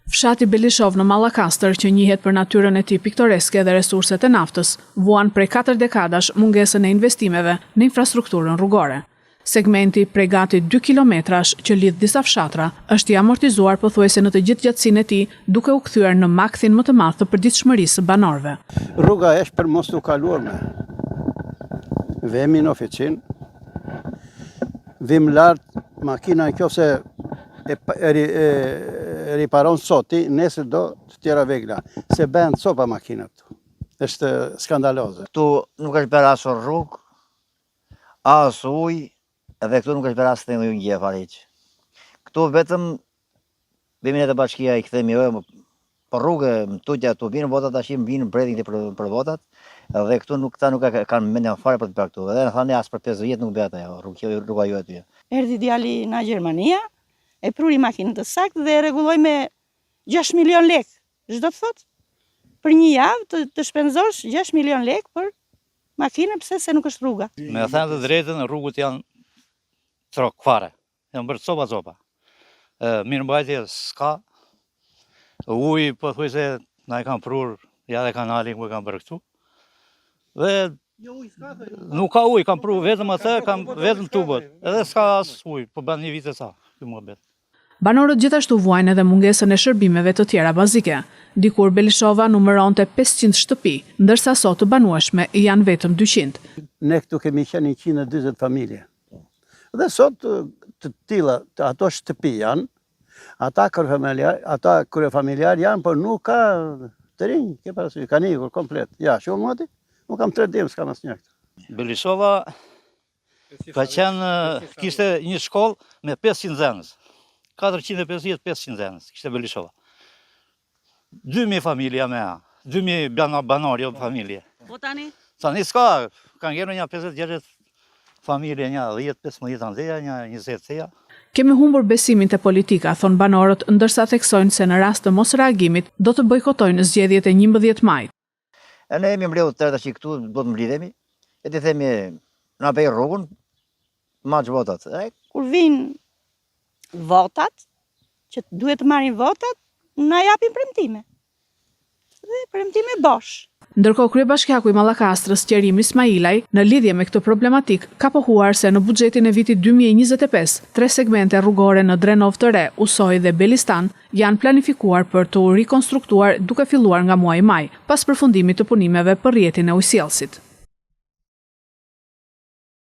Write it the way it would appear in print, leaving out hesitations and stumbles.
Fshati Belishov në Mallakastër, që njihet për natyrën e tij piktoreske dhe resurset e naftës, vuan prej 4 dekadash mungesën e investimeve në infrastrukturën rrugore. Segmenti prej gati 2 kilometrash që lidh disa fshatra është i amortizuar pothuajse në të gjithë gjatësinë e tij, duke u kthyer në makthin më të madh të përditshmërisë së banorëve. Rruga është për mos u kaluar me. Vemi në oficinë, vim lart makina nëse riparon soti, nesër do të tjera vegla. Se bëhen copa makinat. Është skandaloze. Këtu nuk është bërë asë rrugë, asë ujë, edhe këtu nuk është bërë asë të ujë ngje fariq. Këtu vetëm bimin e të bashkia i këthemi për rrugë, më tutja të vinë votat, ashim vinë bredin për votat, edhe këtu këta nuk kanë mendjen fare për të bërë këtu. Edhe në thani asë për 5 vjetë nuk bëhet ajo, rruga ju aty. Erdhi djali nga Gjermania, e pruri makinën të saktë dhe rregulloi me 6 milion lek. Çdo të thotë, për një javë të shpenzosh 6 milion lek për makinë, pse se nuk është rruga. Me thënë të drejtën, rrugët janë trok fare. Janë bërë copa. Mirëmbajtje s'ka. Uji pothuajse na e kanë prur, ja dhe kanalin ku e kanë bërë këtu. Dhe nuk ka ujë, kanë prur vetëm atë, kanë vetëm tubët. Edhe s'ka as ujë, po bën një vit e sa ky muhabet. Banorët gjithashtu vuajnë edhe mungesën e shërbimeve të tjera bazike. Dikur Belishova numëronte 500 shtëpi, ndërsa sot të banueshme janë vetëm 200. Ne këtu kemi qenë 120 familje. Dhe sot të tilla, ato shtëpi janë, ata kryefamiljar janë, por nuk ka të rinj, ke parasysh, kanë ikur komplet. Ja, shumë moti, nuk kam 3 dimë, s'kam asnjë këtu. Belishova ka qenë, kishte një shkollë me 500 nxënës. 450-500 nxënës, kishte Belishova. 2000 familja me a, 2000 banor, jo familje. Po tani? Tani s'ka, kanë ngjerë një 50-60 familje, një 10-15 anëja, një 20 theja. Kemi humbur besimin te politika, thon banorët, ndërsa theksojnë se në rast të mos reagimit do të bojkotojnë zgjedhjet e 11 majit. Ne jemi mbledhur të tërë që këtu do të mblidhemi, e të themi na bëj rrugën, maç votat. Kur vinë votat, që duhet të marrin votat, na japin premtime. Dhe premtime bosh. Ndërkohë kryebashkiaku i Mallakastrës, Qerim Ismailaj, në lidhje me këtë problematik, ka pohuar se në buxhetin e vitit 2025, 3 segmente rrugore në Drenov të Re, Usoj dhe Belistan janë planifikuar për të rikonstruktuar duke filluar nga muaji maj, pas përfundimit të punimeve për rrjetin e ujësjellësit.